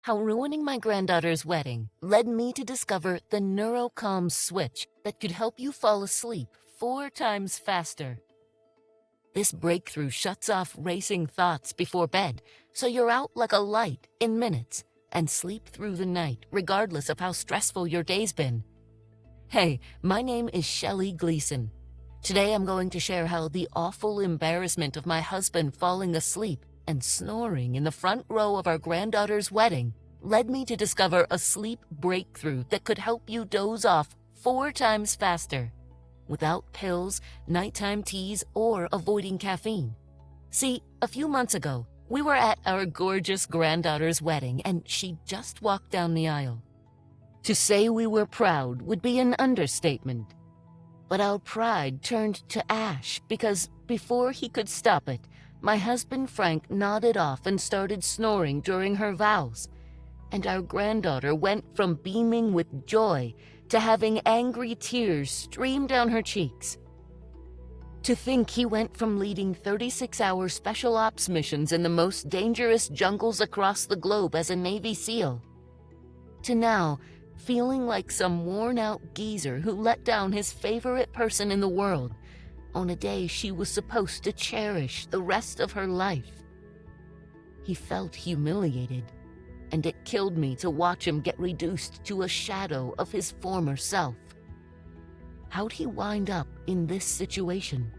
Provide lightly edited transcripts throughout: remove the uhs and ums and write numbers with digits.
How ruining my granddaughter's wedding led me to discover the NeuroCalm switch that could help you fall asleep 4 times faster. This breakthrough shuts off racing thoughts before bed, so you're out like a light in minutes and sleep through the night regardless of how stressful your day's been. Hey, my name is Shelley Gleason. Today I'm going to share how the awful embarrassment of my husband falling asleep and snoring in the front row of our granddaughter's wedding led me to discover a sleep breakthrough that could help you doze off 4 times faster, without pills, nighttime teas, or avoiding caffeine. See, a few months ago, we were at our gorgeous granddaughter's wedding and she just walked down the aisle. To say we were proud would be an understatement. But our pride turned to ash because before he could stop it, my husband Frank nodded off and started snoring during her vows, and our granddaughter went from beaming with joy to having angry tears stream down her cheeks. To think he went from leading 36-hour special ops missions in the most dangerous jungles across the globe as a Navy SEAL, to now feeling like some worn-out geezer who let down his favorite person in the world on a day she was supposed to cherish the rest of her life. He felt humiliated, and it killed me to watch him get reduced to a shadow of his former self. How'd he wind up in this situation?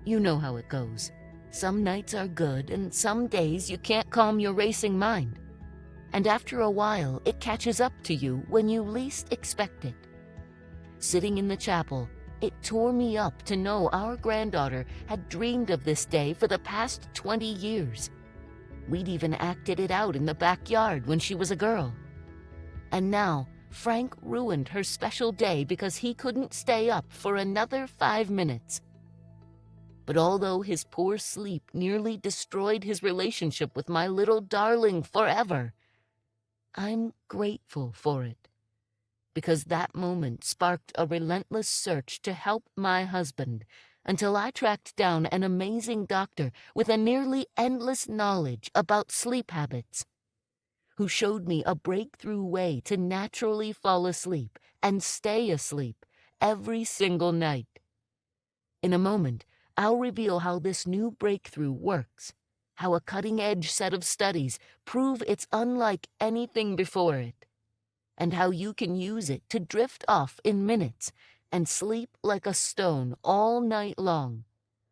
You know how it goes. Some nights are good, and some days you can't calm your racing mind. And after a while, it catches up to you when you least expect it. Sitting in the chapel, it tore me up to know our granddaughter had dreamed of this day for the past 20 years. We'd even acted it out in the backyard when she was a girl. And now, Frank ruined her special day because he couldn't stay up for another 5 minutes. But although his poor sleep nearly destroyed his relationship with my little darling forever, I'm grateful for it, because that moment sparked a relentless search to help my husband until I tracked down an amazing doctor with a nearly endless knowledge about sleep habits, who showed me a breakthrough way to naturally fall asleep and stay asleep every single night. In a moment, I'll reveal how this new breakthrough works, how a cutting-edge set of studies prove it's unlike anything before it, and how you can use it to drift off in minutes and sleep like a stone all night long,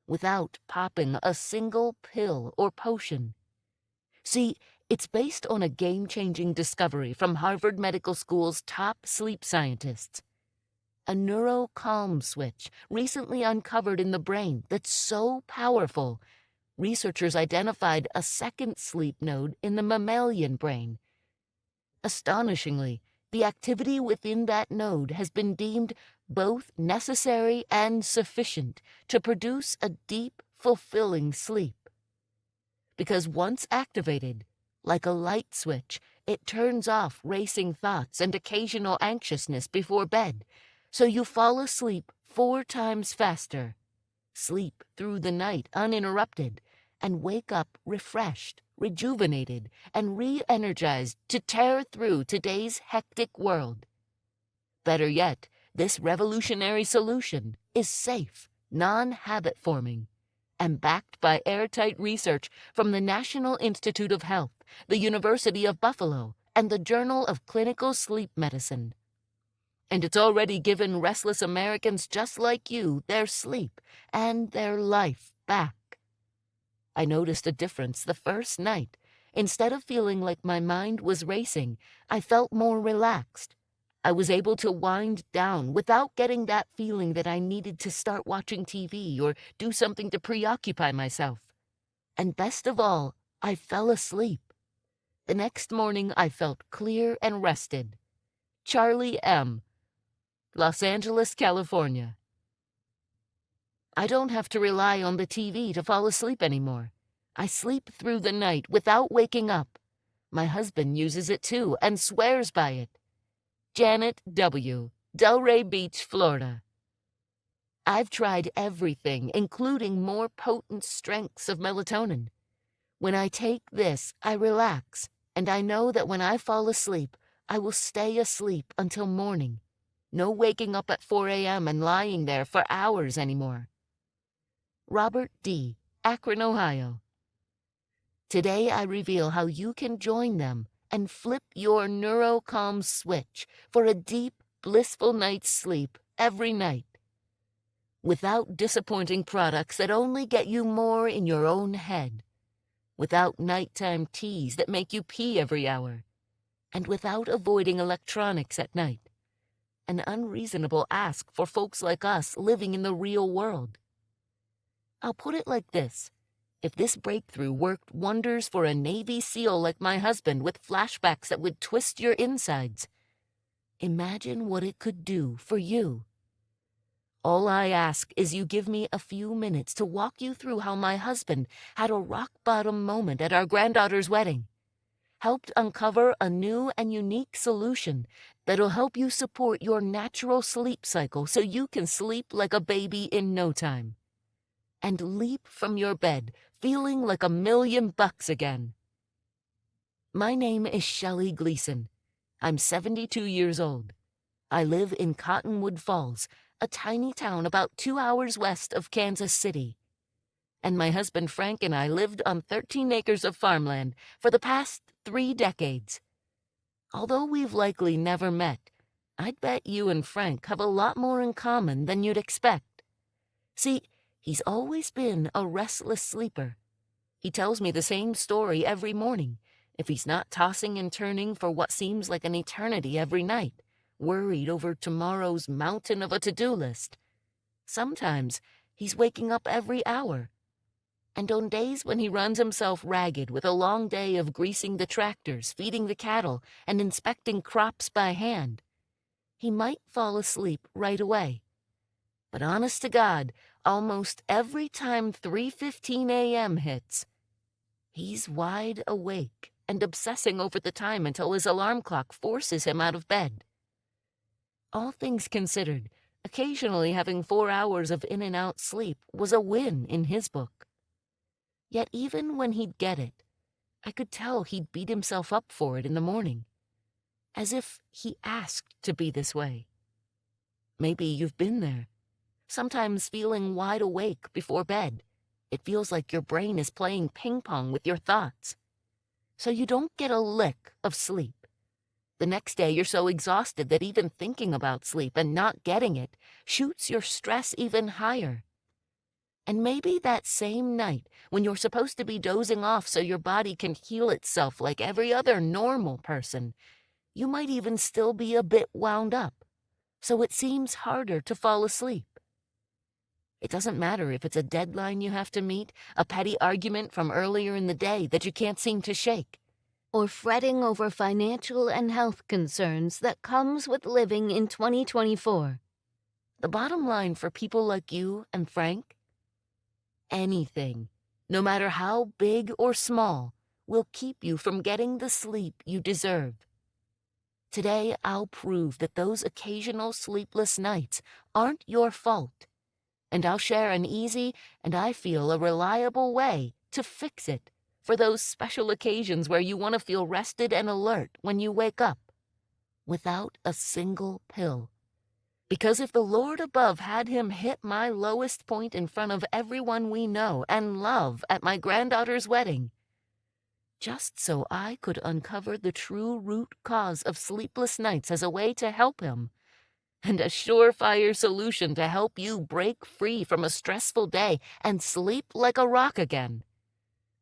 without popping a single pill or potion. See, it's based on a game-changing discovery from Harvard Medical School's top sleep scientists. A NeuroCalm switch recently uncovered in the brain that's so powerful, researchers identified a second sleep node in the mammalian brain. Astonishingly, the activity within that node has been deemed both necessary and sufficient to produce a deep, fulfilling sleep. Because once activated, like a light switch, it turns off racing thoughts and occasional anxiousness before bed, so you fall asleep 4 times faster, sleep through the night uninterrupted, and wake up refreshed, rejuvenated, and re-energized to tear through today's hectic world. Better yet, this revolutionary solution is safe, non-habit forming, and backed by airtight research from the National Institute of Health, the University of Buffalo, and the Journal of Clinical Sleep Medicine. And it's already given restless Americans just like you their sleep and their life back. I noticed a difference the first night. Instead of feeling like my mind was racing, I felt more relaxed. I was able to wind down without getting that feeling that I needed to start watching TV or do something to preoccupy myself. And best of all, I fell asleep. The next morning, I felt clear and rested. Charlie M., Los Angeles, California. I don't have to rely on the TV to fall asleep anymore. I sleep through the night without waking up. My husband uses it too and swears by it. Janet W., Delray Beach, Florida. I've tried everything, including more potent strengths of melatonin. When I take this, I relax, And I know that when I fall asleep, I will stay asleep until morning. No waking up at 4 a.m. and lying there for hours anymore. Robert D., Akron, Ohio. Today I reveal how you can join them and flip your neurocalm switch for a deep, blissful night's sleep every night. Without disappointing products that only get you more in your own head. Without nighttime teas that make you pee every hour. And without avoiding electronics at night. An unreasonable ask for folks like us living in the real world. I'll put it like this. If this breakthrough worked wonders for a Navy SEAL like my husband with flashbacks that would twist your insides, imagine what it could do for you. All I ask is you give me a few minutes to walk you through how my husband had a rock-bottom moment at our granddaughter's wedding, helped uncover a new and unique solution that'll help you support your natural sleep cycle so you can sleep like a baby in no time, and leap from your bed feeling like $1,000,000 again. My name is Shelley Gleason. I'm 72 years old. I live in Cottonwood Falls, a tiny town about 2 hours west of Kansas City. And my husband Frank and I lived on 13 acres of farmland for the past 3 decades. Although we've likely never met, I'd bet you and Frank have a lot more in common than you'd expect. See, he's always been a restless sleeper. He tells me the same story every morning, if he's not tossing and turning for what seems like an eternity every night, worried over tomorrow's mountain of a to-do list. Sometimes he's waking up every hour. And on days when he runs himself ragged with a long day of greasing the tractors, feeding the cattle, and inspecting crops by hand, he might fall asleep right away. But honest to God, almost every time 3:15 a.m. hits, he's wide awake and obsessing over the time until his alarm clock forces him out of bed. All things considered, occasionally having 4 hours of in-and-out sleep was a win in his book. Yet even when he'd get it, I could tell he'd beat himself up for it in the morning, as if he asked to be this way. Maybe you've been there. Sometimes feeling wide awake before bed. It feels like your brain is playing ping pong with your thoughts. So you don't get a lick of sleep. The next day you're so exhausted that even thinking about sleep and not getting it shoots your stress even higher. And maybe that same night, when you're supposed to be dozing off so your body can heal itself like every other normal person, you might even still be a bit wound up, so it seems harder to fall asleep. It doesn't matter if it's a deadline you have to meet, a petty argument from earlier in the day that you can't seem to shake, or fretting over financial and health concerns that comes with living in 2024. The bottom line for people like you and Frank? Anything, no matter how big or small, will keep you from getting the sleep you deserve. Today, I'll prove that those occasional sleepless nights aren't your fault. And I'll share an easy, and I feel a reliable way to fix it for those special occasions where you want to feel rested and alert when you wake up, without a single pill. Because if the Lord above had him hit my lowest point in front of everyone we know and love at my granddaughter's wedding, just so I could uncover the true root cause of sleepless nights as a way to help him, and a surefire solution to help you break free from a stressful day and sleep like a rock again.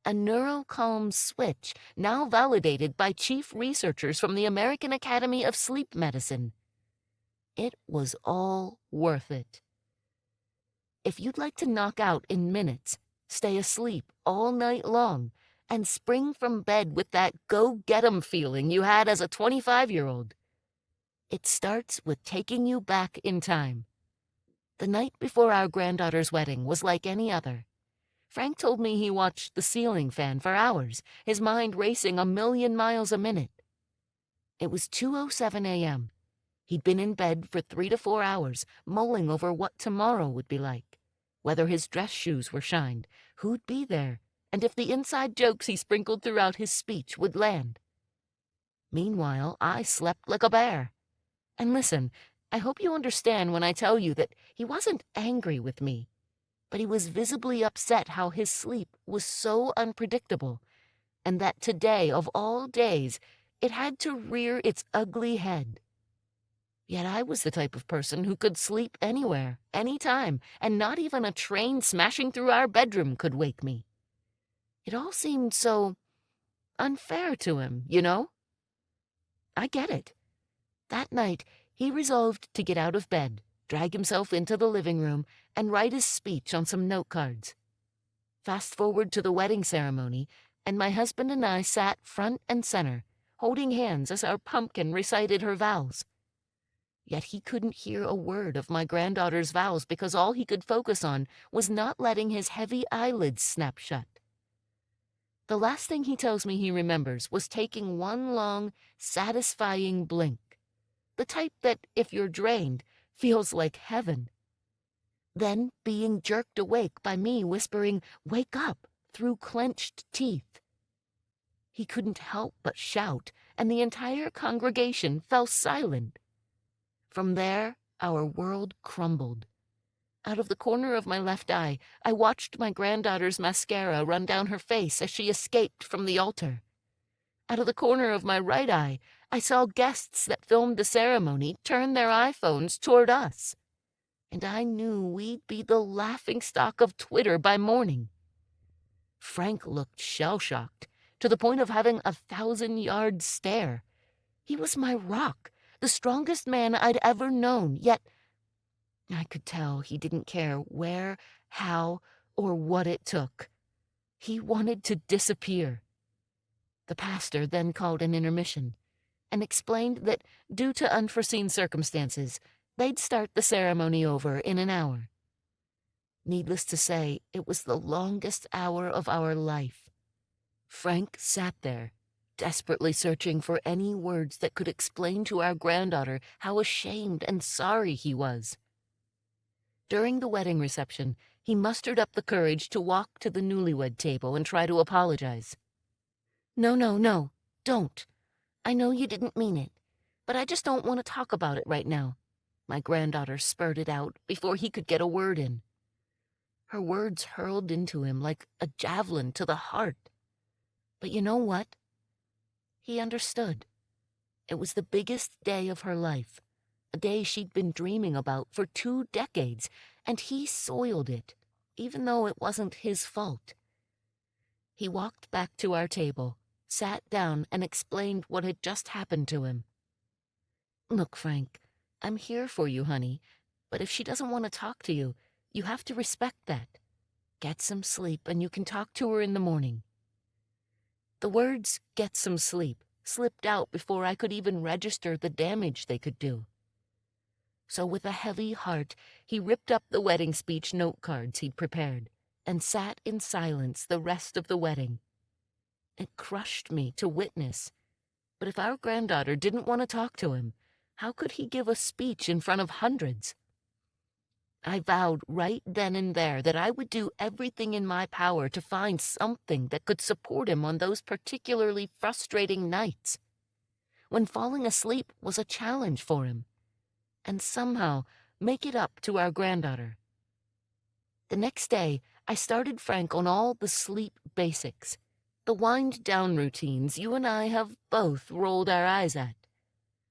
A neurocalm switch now validated by chief researchers from the American Academy of Sleep Medicine. It was all worth it. If you'd like to knock out in minutes, stay asleep all night long, and spring from bed with that go-get-'em feeling you had as a 25-year-old, it starts with taking you back in time. The night before our granddaughter's wedding was like any other. Frank told me he watched the ceiling fan for hours, his mind racing 1,000,000 miles a minute. It was 2:07 a.m. He'd been in bed for 3 to 4 hours, mulling over what tomorrow would be like, whether his dress shoes were shined, who'd be there, and if the inside jokes he sprinkled throughout his speech would land. Meanwhile, I slept like a bear. And listen, I hope you understand when I tell you that he wasn't angry with me, but he was visibly upset how his sleep was so unpredictable, and that today, of all days, it had to rear its ugly head. Yet I was the type of person who could sleep anywhere, anytime, and not even a train smashing through our bedroom could wake me. It all seemed so unfair to him, you know? I get it. That night, he resolved to get out of bed, drag himself into the living room, and write his speech on some note cards. Fast forward to the wedding ceremony, and my husband and I sat front and center, holding hands as our pumpkin recited her vows. Yet he couldn't hear a word of my granddaughter's vows because all he could focus on was not letting his heavy eyelids snap shut. The last thing he tells me he remembers was taking one long, satisfying blink, the type that, if you're drained, feels like heaven. Then being jerked awake by me whispering, "Wake up," through clenched teeth. He couldn't help but shout, and the entire congregation fell silent. From there, our world crumbled. Out of the corner of my left eye, I watched my granddaughter's mascara run down her face as she escaped from the altar. Out of the corner of my right eye, I saw guests that filmed the ceremony turn their iPhones toward us. And I knew we'd be the laughingstock of Twitter by morning. Frank looked shell-shocked, to the point of having a 1,000-yard stare. He was my rock, the strongest man I'd ever known, yet I could tell he didn't care where, how, or what it took. He wanted to disappear. The pastor then called an intermission and explained that, due to unforeseen circumstances, they'd start the ceremony over in an hour. Needless to say, it was the longest hour of our life. Frank sat there, desperately searching for any words that could explain to our granddaughter how ashamed and sorry he was. During the wedding reception, he mustered up the courage to walk to the newlywed table and try to apologize. No, don't. I know you didn't mean it, but I just don't want to talk about it right now," my granddaughter spurted out before he could get a word in. Her words hurled into him like a javelin to the heart. But you know what? He understood. It was the biggest day of her life, a day she'd been dreaming about for 2 decades, and he soiled it, even though it wasn't his fault. He walked back to our table, sat down, and explained what had just happened to him. "Look, Frank, I'm here for you, honey, but if she doesn't want to talk to you, you have to respect that. Get some sleep, and you can talk to her in the morning." The words, "get some sleep," slipped out before I could even register the damage they could do. So with a heavy heart, he ripped up the wedding speech note cards he'd prepared and sat in silence the rest of the wedding. It crushed me to witness. But if our granddaughter didn't want to talk to him, how could he give a speech in front of hundreds? I vowed right then and there that I would do everything in my power to find something that could support him on those particularly frustrating nights, when falling asleep was a challenge for him, and somehow make it up to our granddaughter. The next day, I started Frank on all the sleep basics, the wind-down routines you and I have both rolled our eyes at.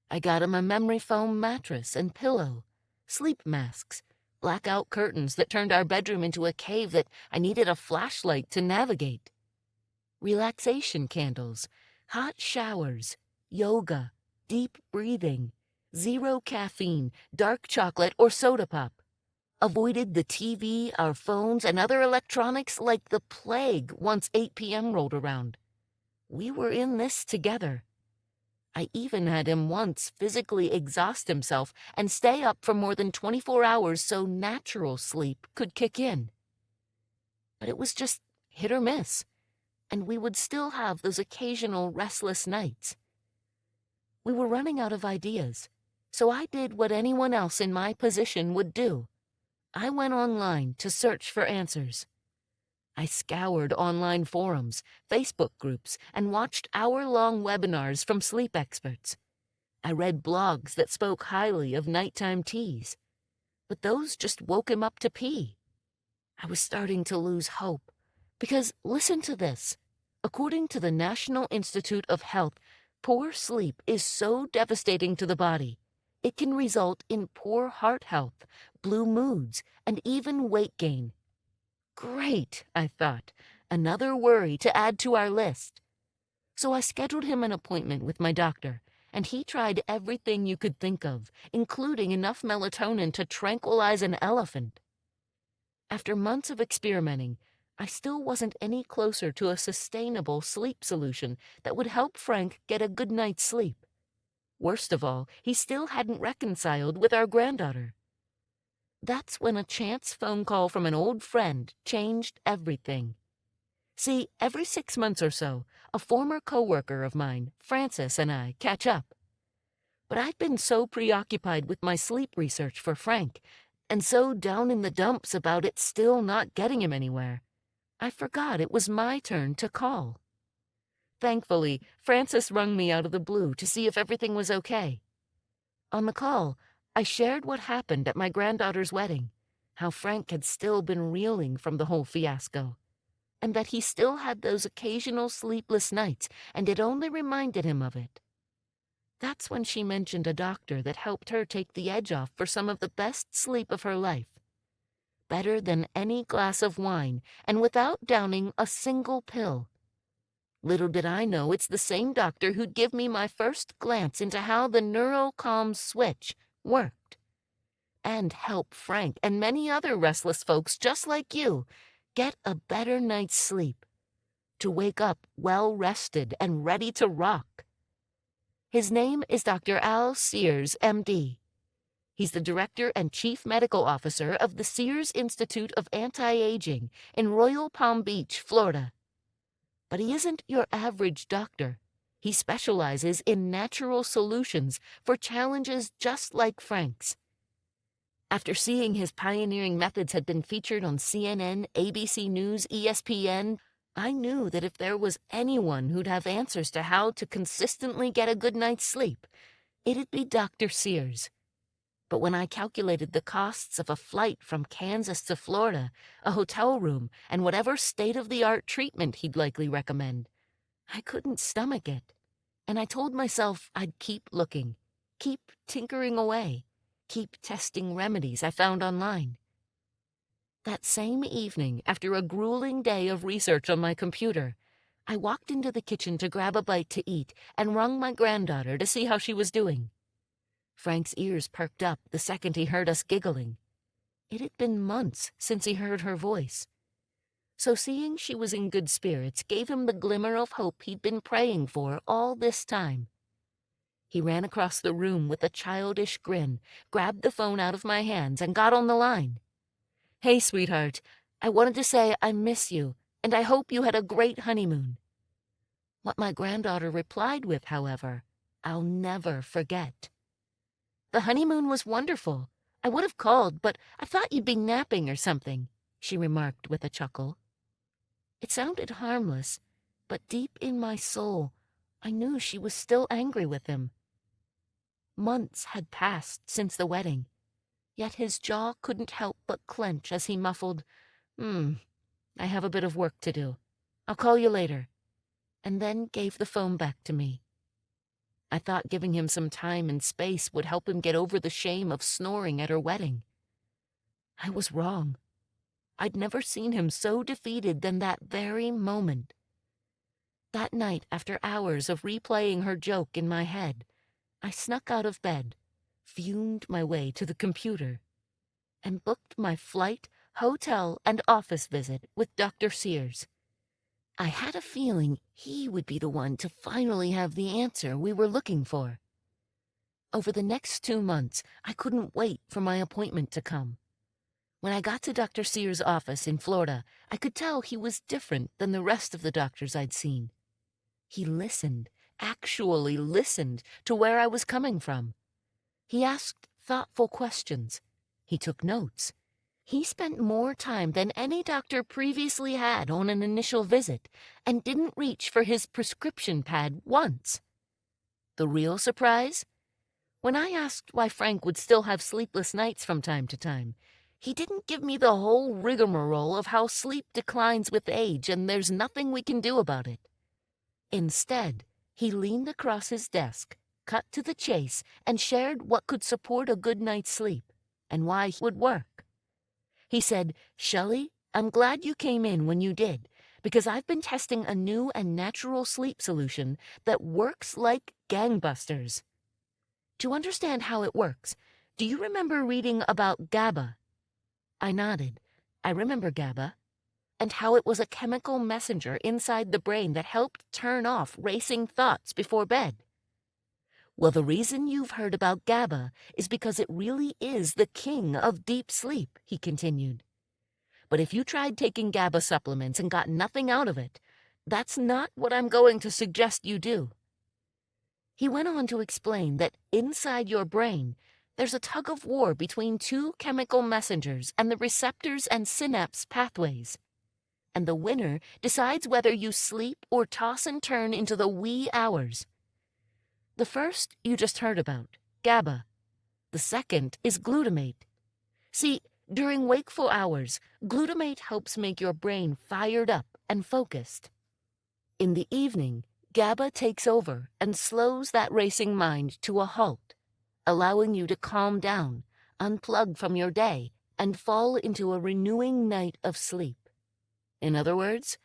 I got him a memory foam mattress and pillow, sleep masks, blackout curtains that turned our bedroom into a cave that I needed a flashlight to navigate, relaxation candles, hot showers, yoga, deep breathing, zero caffeine, dark chocolate, or soda pop. Avoided the TV, our phones, and other electronics like the plague once 8 p.m. rolled around. We were in this together. I even had him once physically exhaust himself and stay up for more than 24 hours so natural sleep could kick in. But it was just hit or miss, and we would still have those occasional restless nights. We were running out of ideas, so I did what anyone else in my position would do. I went online to search for answers. I scoured online forums, Facebook groups, and watched hour-long webinars from sleep experts. I read blogs that spoke highly of nighttime teas, but those just woke him up to pee. I was starting to lose hope, because listen to this. According to the National Institute of Health, poor sleep is so devastating to the body, it can result in poor heart health, blue moods, and even weight gain. Great, I thought, another worry to add to our list. So I scheduled him an appointment with my doctor, and he tried everything you could think of, including enough melatonin to tranquilize an elephant. After months of experimenting, I still wasn't any closer to a sustainable sleep solution that would help Frank get a good night's sleep. Worst of all, he still hadn't reconciled with our granddaughter. That's when a chance phone call from an old friend changed everything. See, every 6 months or so, a former coworker of mine, Frances, and I catch up. But I'd been so preoccupied with my sleep research for Frank, and so down in the dumps about it still not getting him anywhere, I forgot it was my turn to call. Thankfully, Frances rung me out of the blue to see if everything was okay. On the call, I shared what happened at my granddaughter's wedding, how Frank had still been reeling from the whole fiasco, and that he still had those occasional sleepless nights, and it only reminded him of it. That's when she mentioned a doctor that helped her take the edge off for some of the best sleep of her life. Better than any glass of wine, and without downing a single pill. Little did I know it's the same doctor who'd give me my first glance into how the NeuroCalm switch worked, and help Frank and many other restless folks just like you get a better night's sleep, to wake up well-rested and ready to rock. His name is Dr. Al Sears, M.D. He's the Director and Chief Medical Officer of the Sears Institute of Anti-Aging in Royal Palm Beach, Florida. But he isn't your average doctor. He specializes in natural solutions for challenges just like Frank's. After seeing his pioneering methods had been featured on CNN, ABC News, ESPN, I knew that if there was anyone who'd have answers to how to consistently get a good night's sleep, it'd be Dr. Sears. But when I calculated the costs of a flight from Kansas to Florida, a hotel room, and whatever state-of-the-art treatment he'd likely recommend, I couldn't stomach it. And I told myself I'd keep looking, keep tinkering away, keep testing remedies I found online. That same evening, after a grueling day of research on my computer, I walked into the kitchen to grab a bite to eat and rung my granddaughter to see how she was doing. Frank's ears perked up the second he heard us giggling. It had been months since he heard her voice. So seeing she was in good spirits gave him the glimmer of hope he'd been praying for all this time. He ran across the room with a childish grin, grabbed the phone out of my hands, and got on the line. "Hey, sweetheart, I wanted to say I miss you, and I hope you had a great honeymoon." What my granddaughter replied with, however, I'll never forget. "The honeymoon was wonderful. I would have called, but I thought you'd be napping or something," she remarked with a chuckle. It sounded harmless, but deep in my soul, I knew she was still angry with him. Months had passed since the wedding, yet his jaw couldn't help but clench as he muffled, I have a bit of work to do. I'll call you later," and then gave the phone back to me. I thought giving him some time and space would help him get over the shame of snoring at her wedding. I was wrong. I'd never seen him so defeated than that very moment. That night, after hours of replaying her joke in my head, I snuck out of bed, fumed my way to the computer, and booked my flight, hotel, and office visit with Dr. Sears. I had a feeling he would be the one to finally have the answer we were looking for. Over the next 2 months, I couldn't wait for my appointment to come. When I got to Dr. Sears' office in Florida, I could tell he was different than the rest of the doctors I'd seen. He listened, actually listened, to where I was coming from. He asked thoughtful questions. He took notes. He spent more time than any doctor previously had on an initial visit and didn't reach for his prescription pad once. The real surprise? When I asked why Frank would still have sleepless nights from time to time, he didn't give me the whole rigmarole of how sleep declines with age and there's nothing we can do about it. Instead, he leaned across his desk, cut to the chase, and shared what could support a good night's sleep and why it would work. He said, "Shelley, I'm glad you came in when you did, because I've been testing a new and natural sleep solution that works like gangbusters." To understand how it works, do you remember reading about GABA? I nodded. I remember GABA, and how it was a chemical messenger inside the brain that helped turn off racing thoughts before bed. Well, the reason you've heard about GABA is because it really is the king of deep sleep, he continued. But if you tried taking GABA supplements and got nothing out of it, that's not what I'm going to suggest you do. He went on to explain that inside your brain, there's a tug of war between two chemical messengers and the receptors and synapse pathways. And the winner decides whether you sleep or toss and turn into the wee hours. The first you just heard about, GABA. The second is glutamate. See, during wakeful hours, glutamate helps make your brain fired up and focused. In the evening, GABA takes over and slows that racing mind to a halt, allowing you to calm down, unplug from your day, and fall into a renewing night of sleep. In other words,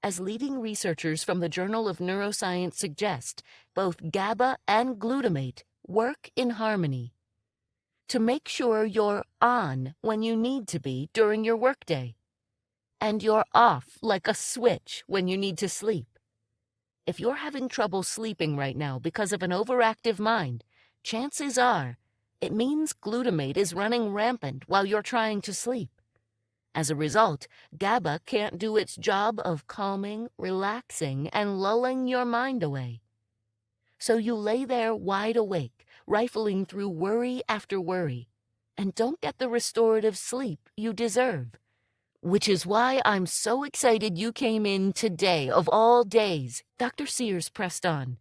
as leading researchers from the Journal of Neuroscience suggest, both GABA and glutamate work in harmony to make sure you're on when you need to be during your workday, and you're off like a switch when you need to sleep. If you're having trouble sleeping right now because of an overactive mind, chances are it means glutamate is running rampant while you're trying to sleep. As a result, GABA can't do its job of calming, relaxing, and lulling your mind away. So you lay there wide awake, rifling through worry after worry, and don't get the restorative sleep you deserve. Which is why I'm so excited you came in today, of all days, Dr. Sears pressed on.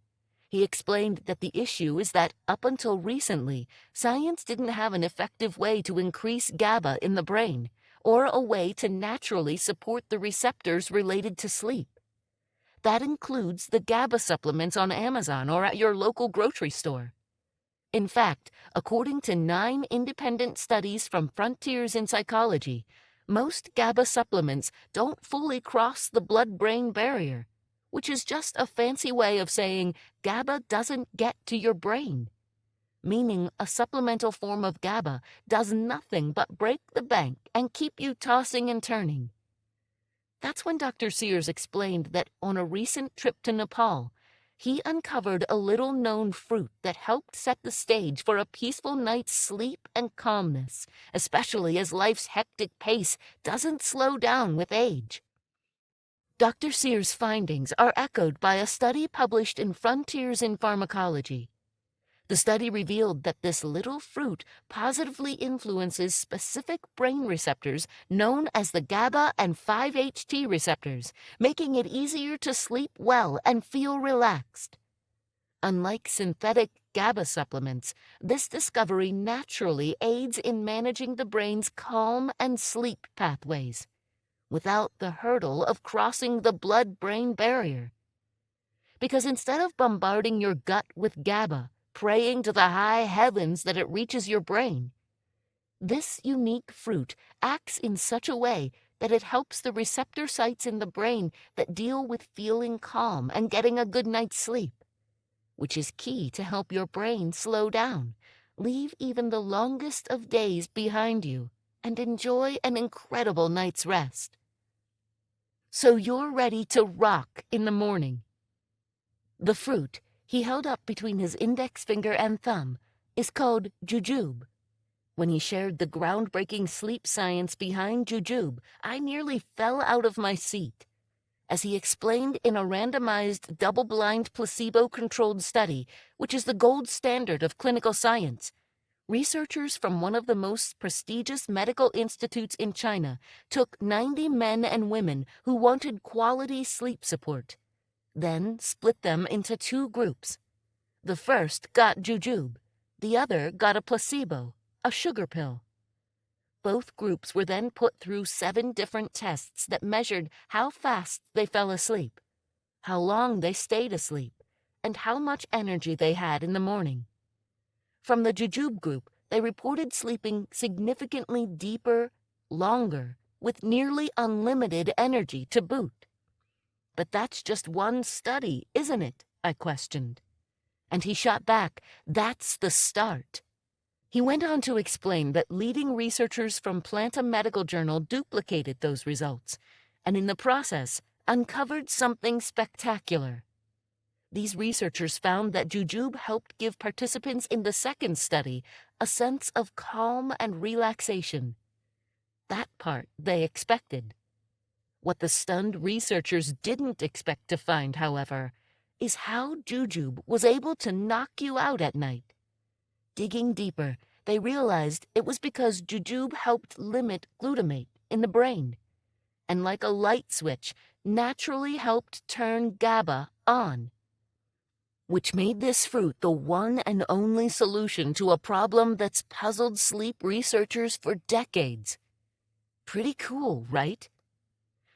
He explained that the issue is that up until recently, science didn't have an effective way to increase GABA in the brain, or a way to naturally support the receptors related to sleep. That includes the GABA supplements on Amazon or at your local grocery store. In fact, according to 9 independent studies from Frontiers in Psychology, most GABA supplements don't fully cross the blood-brain barrier, which is just a fancy way of saying GABA doesn't get to your brain, meaning a supplemental form of GABA does nothing but break the bank and keep you tossing and turning. That's when Dr. Sears explained that on a recent trip to Nepal, he uncovered a little-known fruit that helped set the stage for a peaceful night's sleep and calmness, especially as life's hectic pace doesn't slow down with age. Dr. Sears' findings are echoed by a study published in Frontiers in Pharmacology. The study revealed that this little fruit positively influences specific brain receptors known as the GABA and 5-HT receptors, making it easier to sleep well and feel relaxed. Unlike synthetic GABA supplements, this discovery naturally aids in managing the brain's calm and sleep pathways, without the hurdle of crossing the blood-brain barrier. Because instead of bombarding your gut with GABA, praying to the high heavens that it reaches your brain, this unique fruit acts in such a way that it helps the receptor sites in the brain that deal with feeling calm and getting a good night's sleep, which is key to help your brain slow down, leave even the longest of days behind you, and enjoy an incredible night's rest. So you're ready to rock in the morning. The fruit he held up between his index finger and thumb is called jujube. When he shared the groundbreaking sleep science behind jujube, I nearly fell out of my seat. As he explained in a randomized, double-blind, placebo-controlled study, which is the gold standard of clinical science, Researchers from one of the most prestigious medical institutes in China took 90 men and women who wanted quality sleep support, then split them into two groups. The first got jujube, the other got a placebo, a sugar pill. Both groups were then put through 7 different tests that measured how fast they fell asleep, how long they stayed asleep, and how much energy they had in the morning. From the jujube group, they reported sleeping significantly deeper, longer, with nearly unlimited energy to boot. But that's just one study, isn't it? I questioned. And he shot back, that's the start. He went on to explain that leading researchers from Planta Medical Journal duplicated those results, and in the process, uncovered something spectacular. These researchers found that jujube helped give participants in the second study a sense of calm and relaxation. That part they expected. What the stunned researchers didn't expect to find, however, is how jujube was able to knock you out at night. Digging deeper, they realized it was because jujube helped limit glutamate in the brain, and like a light switch, naturally helped turn GABA on, which made this fruit the one and only solution to a problem that's puzzled sleep researchers for decades. Pretty cool, right?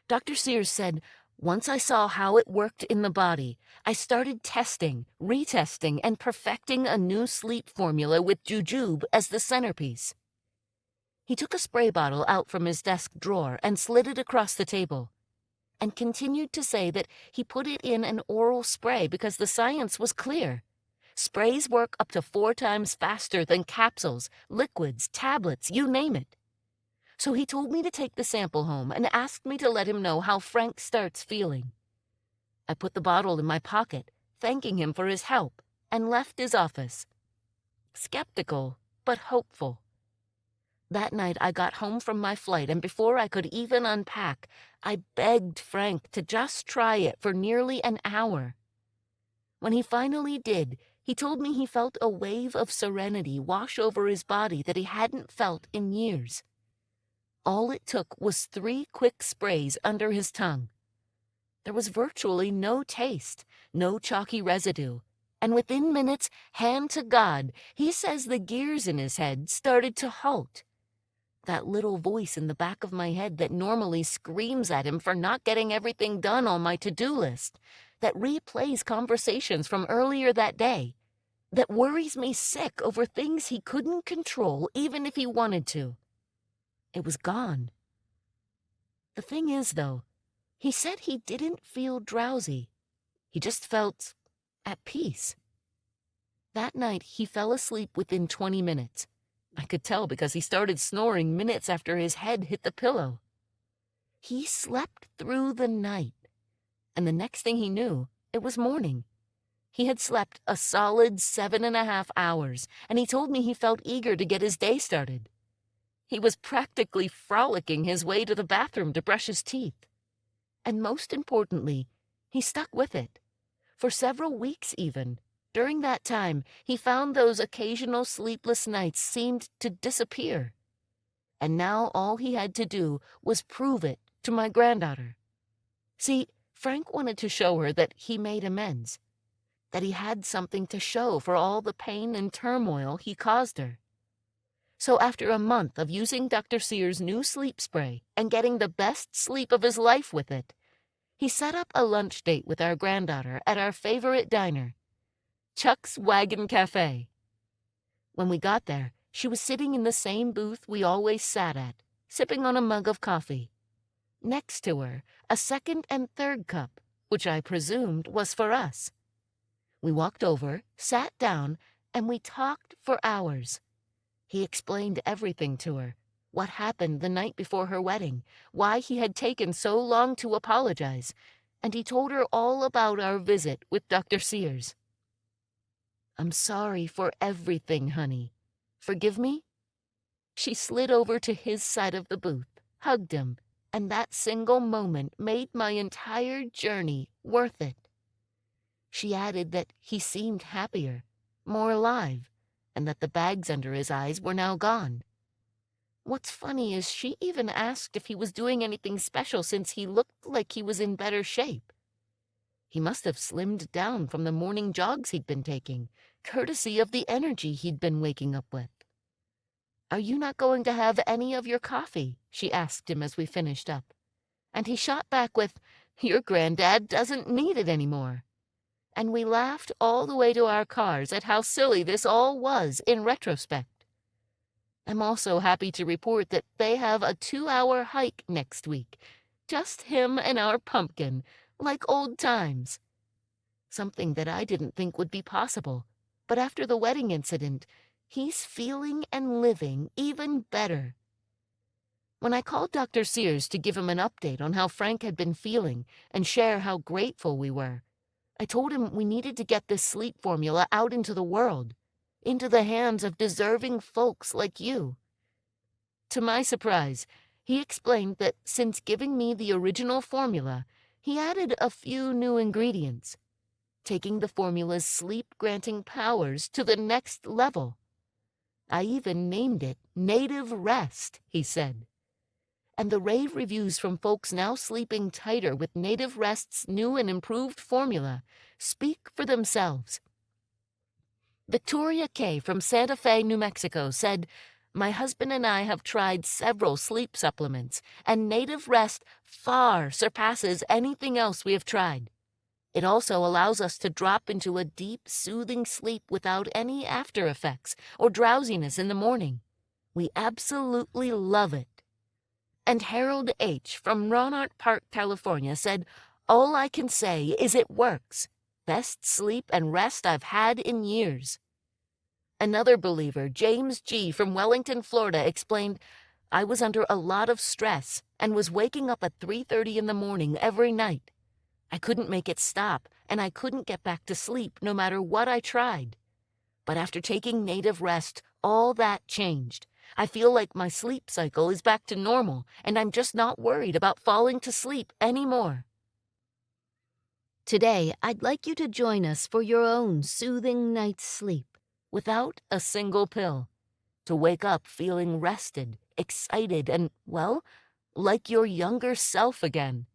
Dr. Sears said, once I saw how it worked in the body, I started testing, retesting, and perfecting a new sleep formula with jujube as the centerpiece. He took a spray bottle out from his desk drawer and slid it across the table, and continued to say that he put it in an oral spray because the science was clear. Sprays work up to 4 times faster than capsules, liquids, tablets, you name it. So he told me to take the sample home and asked me to let him know how Frank starts feeling. I put the bottle in my pocket, thanking him for his help, and left his office. Skeptical, but hopeful. That night I got home from my flight, and before I could even unpack, I begged Frank to just try it for nearly an hour. When he finally did, he told me he felt a wave of serenity wash over his body that he hadn't felt in years. All it took was 3 quick sprays under his tongue. There was virtually no taste, no chalky residue, and within minutes, hand to God, he says the gears in his head started to halt. That little voice in the back of my head that normally screams at him for not getting everything done on my to-do list, that replays conversations from earlier that day, that worries me sick over things he couldn't control even if he wanted to. It was gone. The thing is, though, he said he didn't feel drowsy. He just felt at peace. That night, he fell asleep within 20 minutes. I could tell because he started snoring minutes after his head hit the pillow. He slept through the night, and the next thing he knew, it was morning. He had slept a solid 7.5 hours, and he told me he felt eager to get his day started. He was practically frolicking his way to the bathroom to brush his teeth. And most importantly, he stuck with it. For several weeks even. During that time, he found those occasional sleepless nights seemed to disappear. And now all he had to do was prove it to my granddaughter. See, Frank wanted to show her that he made amends, that he had something to show for all the pain and turmoil he caused her. So after a month of using Dr. Sears' new sleep spray and getting the best sleep of his life with it, he set up a lunch date with our granddaughter at our favorite diner, Chuck's Wagon Cafe. When we got there, she was sitting in the same booth we always sat at, sipping on a mug of coffee. Next to her, a second and third cup, which I presumed was for us. We walked over, sat down, and we talked for hours. He explained everything to her, what happened the night before her wedding, why he had taken so long to apologize, and he told her all about our visit with Dr. Sears. "I'm sorry for everything, honey. Forgive me?" She slid over to his side of the booth, hugged him, and that single moment made my entire journey worth it. She added that he seemed happier, more alive, and that the bags under his eyes were now gone. What's funny is she even asked if he was doing anything special since he looked like he was in better shape. He must have slimmed down from the morning jogs he'd been taking, courtesy of the energy he'd been waking up with. "Are you not going to have any of your coffee?" she asked him as we finished up. And he shot back with, "Your granddad doesn't need it anymore." And we laughed all the way to our cars at how silly this all was in retrospect. I'm also happy to report that they have a 2-hour hike next week. Just him and our pumpkin, like old times. Something that I didn't think would be possible. But after the wedding incident, he's feeling and living even better. When I called Dr. Sears to give him an update on how Frank had been feeling and share how grateful we were, I told him we needed to get this sleep formula out into the world, into the hands of deserving folks like you. To my surprise, he explained that since giving me the original formula, he added a few new ingredients, taking the formula's sleep-granting powers to the next level. I even named it Native Rest, he said. And the rave reviews from folks now sleeping tighter with Native Rest's new and improved formula speak for themselves. Victoria K. from Santa Fe, New Mexico said, "My husband and I have tried several sleep supplements, and Native Rest far surpasses anything else we have tried. It also allows us to drop into a deep, soothing sleep without any after effects or drowsiness in the morning. We absolutely love it." And Harold H. from Rohnert Park, California said, "All I can say is it works. Best sleep and rest I've had in years." Another believer, James G. from Wellington, Florida, explained, "I was under a lot of stress and was waking up at 3:30 in the morning every night. I couldn't make it stop, and I couldn't get back to sleep no matter what I tried. But after taking Native Rest, all that changed. I feel like my sleep cycle is back to normal, and I'm just not worried about falling to sleep anymore." Today, I'd like you to join us for your own soothing night's sleep, without a single pill, to wake up feeling rested, excited, and, well, like your younger self again.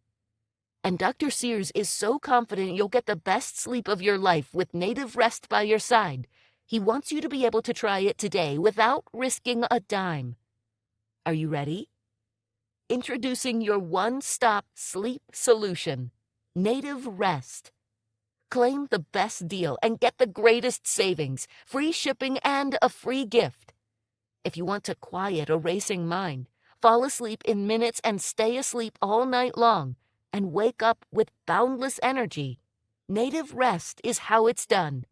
And Dr. Sears is so confident you'll get the best sleep of your life with Native Rest by your side. He wants you to be able to try it today without risking a dime. Are you ready? Introducing your one-stop sleep solution, Native Rest. Claim the best deal and get the greatest savings, free shipping, and a free gift. If you want to quiet a racing mind, fall asleep in minutes and stay asleep all night long, and wake up with boundless energy, Native Rest is how it's done.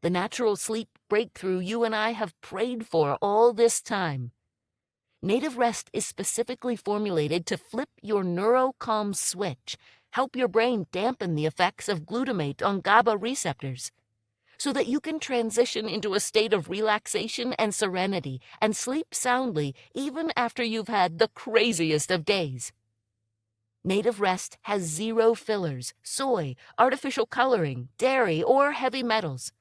The natural sleep breakthrough you and I have prayed for all this time. Native Rest is specifically formulated to flip your neurocalm switch, help your brain dampen the effects of glutamate on GABA receptors, so that you can transition into a state of relaxation and serenity and sleep soundly even after you've had the craziest of days. Native Rest has 0 fillers, soy, artificial coloring, dairy, or heavy metals.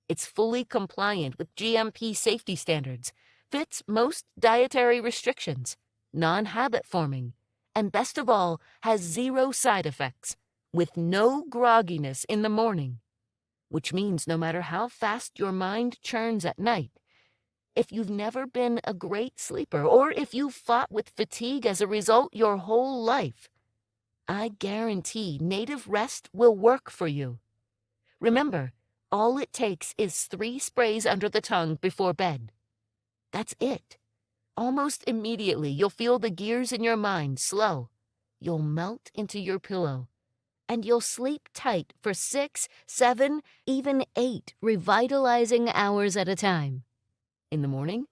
It's fully compliant with GMP safety standards, fits most dietary restrictions, non-habit forming, and best of all, has 0 side effects, with no grogginess in the morning. Which means no matter how fast your mind churns at night, if you've never been a great sleeper, or if you've fought with fatigue as a result your whole life, I guarantee Native Rest will work for you. Remember, all it takes is 3 sprays under the tongue before bed. That's it. Almost immediately, you'll feel the gears in your mind slow. You'll melt into your pillow, and you'll sleep tight for 6, 7, even 8 revitalizing hours at a time. In the morning,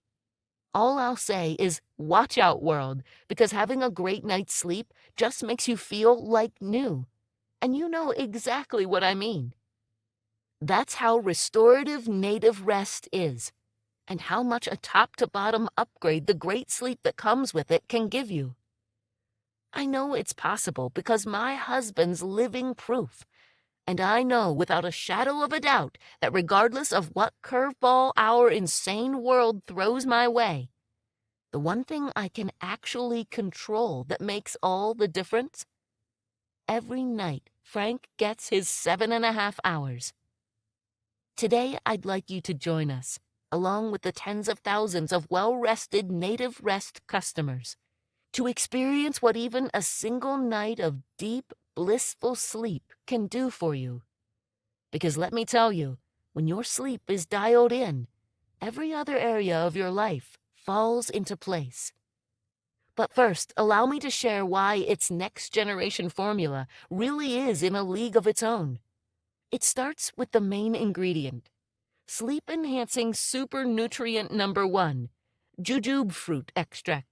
all I'll say is watch out, world, because having a great night's sleep just makes you feel like new. And you know exactly what I mean. That's how restorative Native Rest is, and how much a top-to-bottom upgrade the great sleep that comes with it can give you. I know it's possible because my husband's living proof. And I know without a shadow of a doubt that regardless of what curveball our insane world throws my way, the one thing I can actually control that makes all the difference? Every night, Frank gets his 7.5 hours. Today, I'd like you to join us, along with the tens of thousands of well-rested native rest customers, to experience what even a single night of deep, blissful sleep can do for you. Because let me tell you, when your sleep is dialed in, every other area of your life falls into place. But first, allow me to share why its next-generation formula really is in a league of its own. It starts with the main ingredient, sleep-enhancing super nutrient number 1, jujube fruit extract.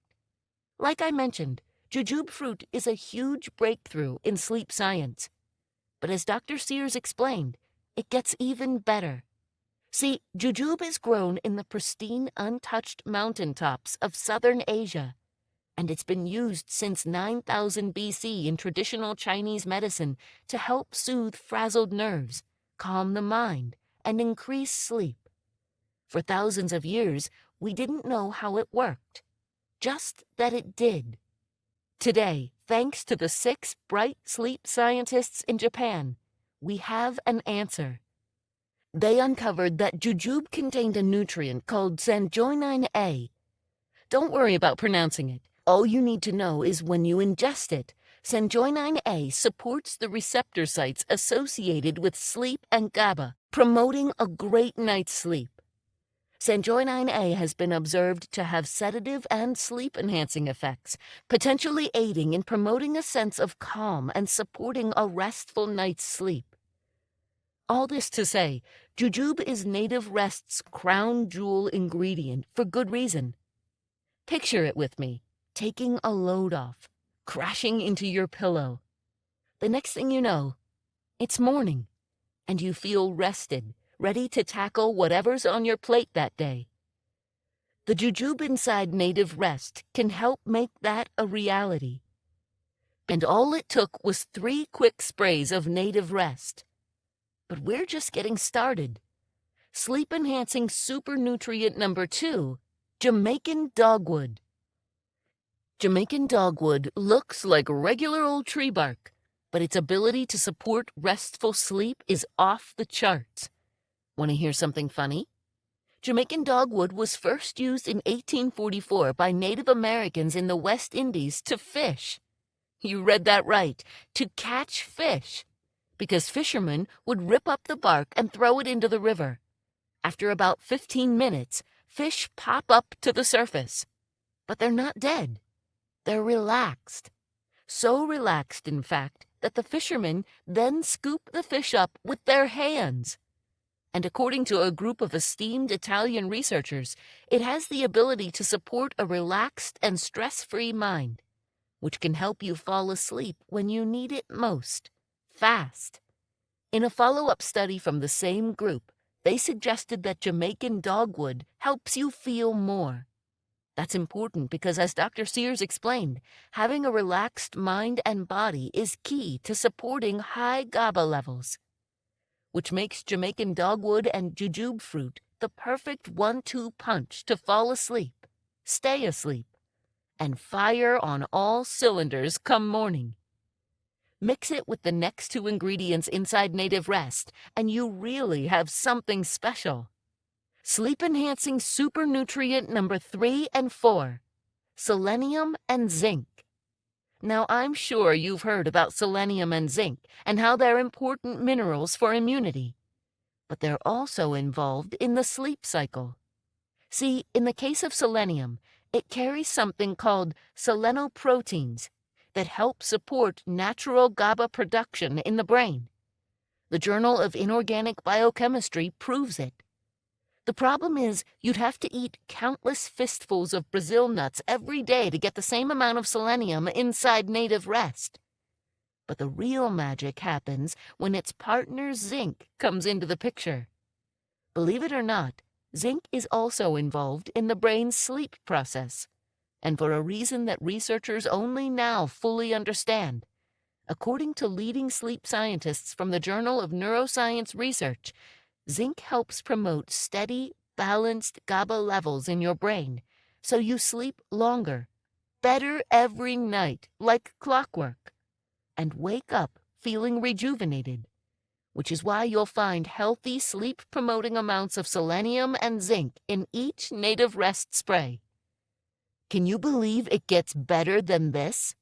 Like I mentioned, jujube fruit is a huge breakthrough in sleep science. But as Dr. Sears explained, it gets even better. See, jujube is grown in the pristine, untouched mountaintops of southern Asia, and it's been used since 9000 BC in traditional Chinese medicine to help soothe frazzled nerves, calm the mind, and increase sleep. For thousands of years, we didn't know how it worked, just that it did. Today, thanks to the 6 bright sleep scientists in Japan, we have an answer. They uncovered that jujube contained a nutrient called sanjoinine A. Don't worry about pronouncing it. All you need to know is when you ingest it, sanjoinine A supports the receptor sites associated with sleep and GABA, promoting a great night's sleep. Sanjoinine A has been observed to have sedative and sleep-enhancing effects, potentially aiding in promoting a sense of calm and supporting a restful night's sleep. All this to say, jujube is Native Rest's crown jewel ingredient for good reason. Picture it with me, taking a load off, crashing into your pillow. The next thing you know, it's morning, and you feel rested, ready to tackle whatever's on your plate that day. The jujube inside Native Rest can help make that a reality. And all it took was 3 quick sprays of Native Rest. But we're just getting started. Sleep-enhancing super nutrient number 2, Jamaican dogwood. Jamaican dogwood looks like regular old tree bark, but its ability to support restful sleep is off the charts. Want to hear something funny? Jamaican dogwood was first used in 1844 by Native Americans in the West Indies to fish. You read that right, to catch fish, because fishermen would rip up the bark and throw it into the river. After about 15 minutes, fish pop up to the surface. But they're not dead. They're relaxed. So relaxed, in fact, that the fishermen then scoop the fish up with their hands. And according to a group of esteemed Italian researchers, it has the ability to support a relaxed and stress-free mind, which can help you fall asleep when you need it most, fast. In a follow-up study from the same group, they suggested that Jamaican dogwood helps you feel more. That's important because, as Dr. Sears explained, having a relaxed mind and body is key to supporting high GABA levels, which makes Jamaican dogwood and jujube fruit the perfect 1-2 punch to fall asleep, stay asleep, and fire on all cylinders come morning. Mix it with the next 2 ingredients inside Native Rest, and you really have something special. Sleep-enhancing super nutrient number 3 and 4, selenium and zinc. Now, I'm sure you've heard about selenium and zinc and how they're important minerals for immunity, but they're also involved in the sleep cycle. See, in the case of selenium, it carries something called selenoproteins that help support natural GABA production in the brain. The Journal of Inorganic Biochemistry proves it. The problem is you'd have to eat countless fistfuls of Brazil nuts every day to get the same amount of selenium inside Native Rest. But the real magic happens when its partner zinc comes into the picture. Believe it or not, zinc is also involved in the brain's sleep process, and for a reason that researchers only now fully understand. According to leading sleep scientists from the Journal of Neuroscience Research, zinc helps promote steady, balanced GABA levels in your brain, so you sleep longer, better every night, like clockwork, and wake up feeling rejuvenated, which is why you'll find healthy sleep-promoting amounts of selenium and zinc in each Native Rest spray. Can you believe it gets better than this?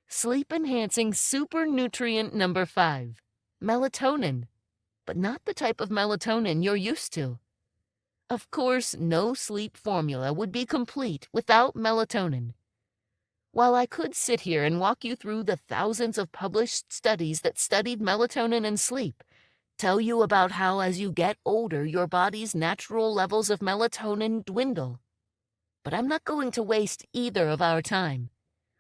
Sleep-enhancing super nutrient number 5, melatonin, but not the type of melatonin you're used to. Of course, no sleep formula would be complete without melatonin. While I could sit here and walk you through the thousands of published studies that studied melatonin and sleep, tell you about how as you get older your body's natural levels of melatonin dwindle. But I'm not going to waste either of our time.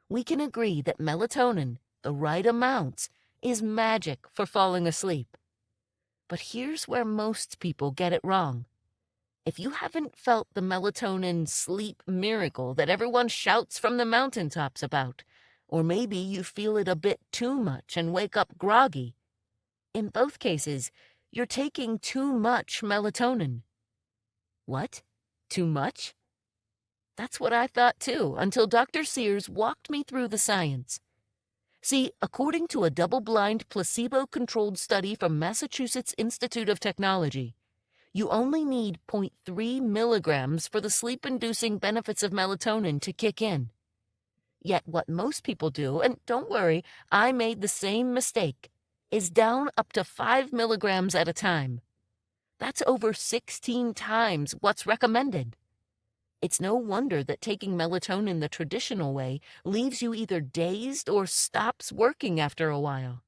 We can agree that melatonin, the right amounts, is magic for falling asleep. But here's where most people get it wrong. If you haven't felt the melatonin sleep miracle that everyone shouts from the mountaintops about, or maybe you feel it a bit too much and wake up groggy, in both cases, you're taking too much melatonin. What? Too much? That's what I thought too, until Dr. Sears walked me through the science. See, according to a double-blind, placebo-controlled study from Massachusetts Institute of Technology, you only need 0.3 milligrams for the sleep-inducing benefits of melatonin to kick in. Yet what most people do, and don't worry, I made the same mistake, is down up to 5 milligrams at a time. That's over 16 times what's recommended. It's no wonder that taking melatonin the traditional way leaves you either dazed or stops working after a while.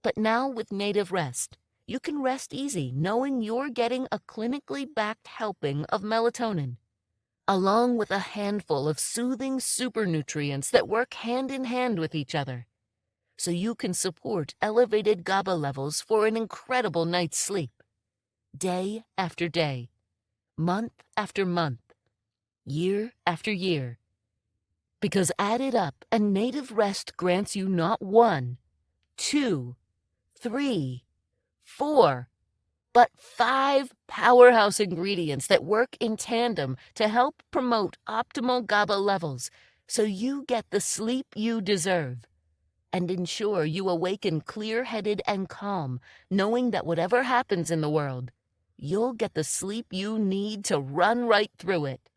But now with Native Rest, you can rest easy knowing you're getting a clinically backed helping of melatonin, along with a handful of soothing supernutrients that work hand in hand with each other, so you can support elevated GABA levels for an incredible night's sleep, day after day, month after month, year after year. Because added up, a Native Rest grants you not 1, 2, 3, 4, but 5 powerhouse ingredients that work in tandem to help promote optimal GABA levels so you get the sleep you deserve and ensure you awaken clear-headed and calm, knowing that whatever happens in the world, you'll get the sleep you need to run right through it.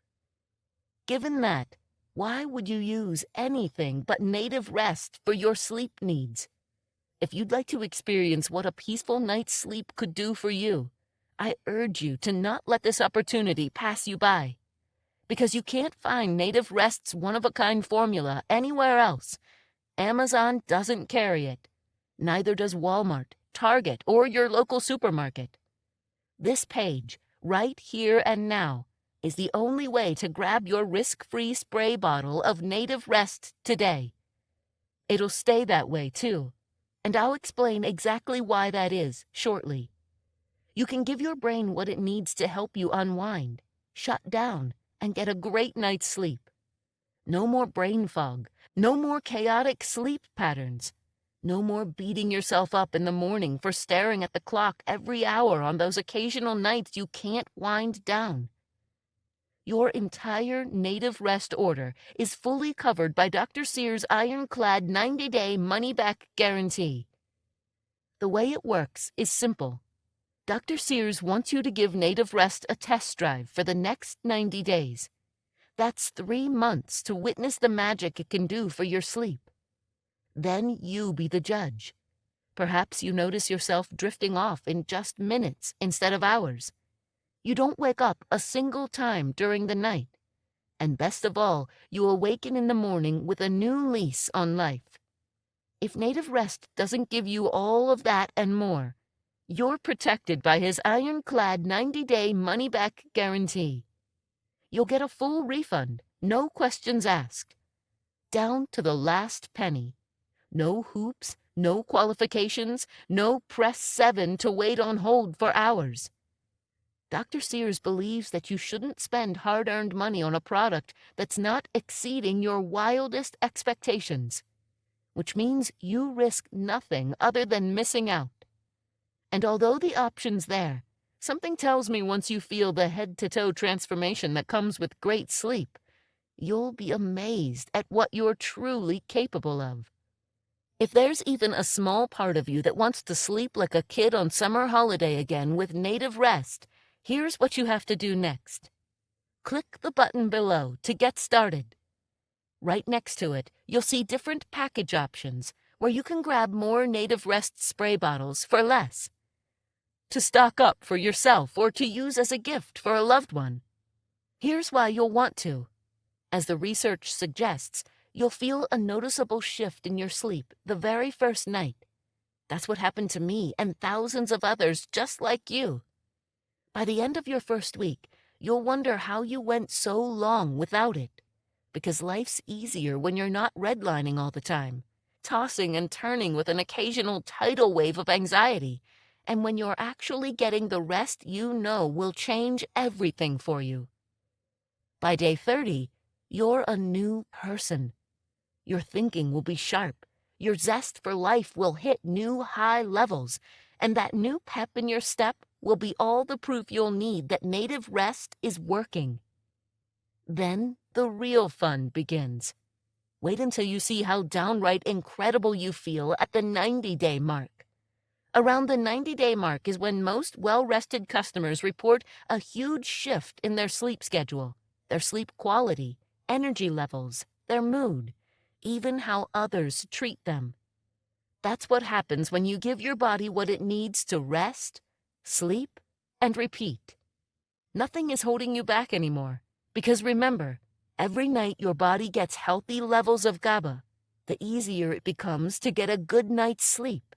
Given that, why would you use anything but Native Rest for your sleep needs? If you'd like to experience what a peaceful night's sleep could do for you, I urge you to not let this opportunity pass you by. Because you can't find Native Rest's one-of-a-kind formula anywhere else. Amazon doesn't carry it. Neither does Walmart, Target, or your local supermarket. This page, right here and now, is the only way to grab your risk-free spray bottle of Native Rest today. It'll stay that way, too, and I'll explain exactly why that is shortly. You can give your brain what it needs to help you unwind, shut down, and get a great night's sleep. No more brain fog, no more chaotic sleep patterns, no more beating yourself up in the morning for staring at the clock every hour on those occasional nights you can't wind down. Your entire Native Rest order is fully covered by Dr. Sears' ironclad 90-day money-back guarantee. The way it works is simple. Dr. Sears wants you to give Native Rest a test drive for the next 90 days. That's 3 months to witness the magic it can do for your sleep. Then you be the judge. Perhaps you notice yourself drifting off in just minutes instead of hours. You don't wake up a single time during the night. And best of all, you awaken in the morning with a new lease on life. If Native Rest doesn't give you all of that and more, you're protected by his ironclad 90-day money-back guarantee. You'll get a full refund, no questions asked. Down to the last penny. No hoops, no qualifications, no press 7 to wait on hold for hours. Dr. Sears believes that you shouldn't spend hard-earned money on a product that's not exceeding your wildest expectations. which means you risk nothing other than missing out. And although the option's there, something tells me once you feel the head-to-toe transformation that comes with great sleep, you'll be amazed at what you're truly capable of. If there's even a small part of you that wants to sleep like a kid on summer holiday again with native rest, here's what you have to do next. Click the button below to get started. Right next to it, you'll see different package options where you can grab more native rest spray bottles for less, to stock up for yourself or to use as a gift for a loved one. Here's why you'll want to. As the research suggests, you'll feel a noticeable shift in your sleep the very first night. That's what happened to me and thousands of others just like you. By the end of your first week, you'll wonder how you went so long without it. Because life's easier when you're not redlining all the time, tossing and turning with an occasional tidal wave of anxiety, and when you're actually getting the rest you know will change everything for you. By day 30, you're a new person. Your thinking will be sharp, your zest for life will hit new high levels, and that new pep in your step will be all the proof you'll need that native rest is working. Then the real fun begins. Wait until you see how downright incredible you feel at the 90-day mark. Around the 90-day mark is when most well-rested customers report a huge shift in their sleep schedule, their sleep quality, energy levels, their mood, even how others treat them. That's what happens when you give your body what it needs to rest, sleep, and repeat. Nothing is holding you back anymore, because remember, every night your body gets healthy levels of GABA, the easier it becomes to get a good night's sleep.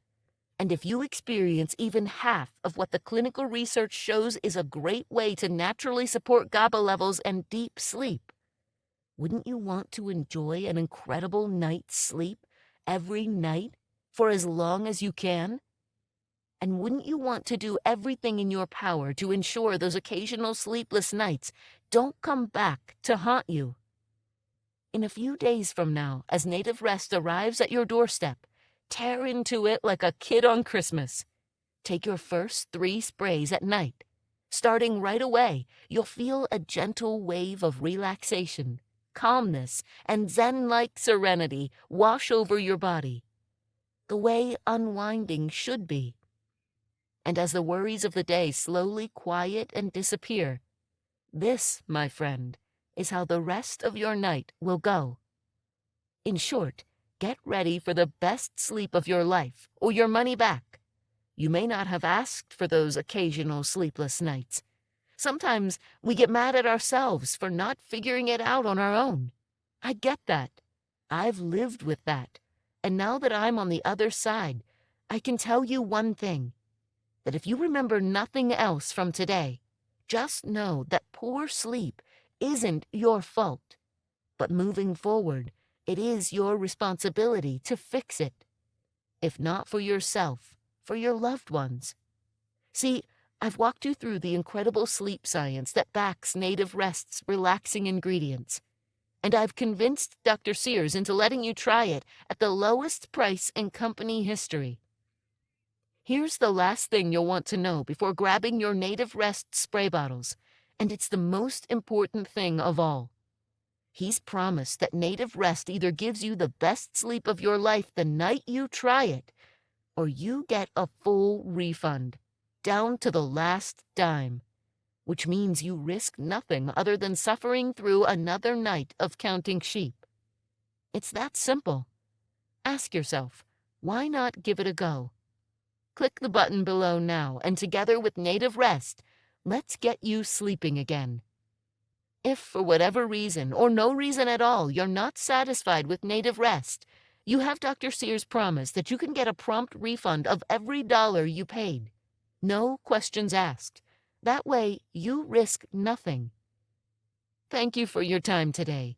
And if you experience even half of what the clinical research shows is a great way to naturally support GABA levels and deep sleep, wouldn't you want to enjoy an incredible night's sleep every night for as long as you can? And wouldn't you want to do everything in your power to ensure those occasional sleepless nights don't come back to haunt you? In a few days from now, as native rest arrives at your doorstep, tear into it like a kid on Christmas. Take your first 3 sprays at night. Starting right away, you'll feel a gentle wave of relaxation, calmness, and zen-like serenity wash over your body, the way unwinding should be. And as the worries of the day slowly quiet and disappear, this, my friend, is how the rest of your night will go. In short, get ready for the best sleep of your life or your money back. You may not have asked for those occasional sleepless nights. Sometimes we get mad at ourselves for not figuring it out on our own. I get that. I've lived with that. And now that I'm on the other side, I can tell you one thing, that if you remember nothing else from today, just know that poor sleep isn't your fault. But moving forward, it is your responsibility to fix it. If not for yourself, for your loved ones. See, I've walked you through the incredible sleep science that backs native rest's relaxing ingredients. And I've convinced Dr. Sears into letting you try it at the lowest price in company history. Here's the last thing you'll want to know before grabbing your native rest spray bottles, and it's the most important thing of all. He's promised that native rest either gives you the best sleep of your life the night you try it, or you get a full refund, down to the last dime, which means you risk nothing other than suffering through another night of counting sheep. It's that simple. Ask yourself, why not give it a go? Click the button below now, and together with native rest, let's get you sleeping again. If for whatever reason, or no reason at all, you're not satisfied with native rest, you have Dr. Sears' promise that you can get a prompt refund of every dollar you paid. No questions asked. That way, you risk nothing. Thank you for your time today.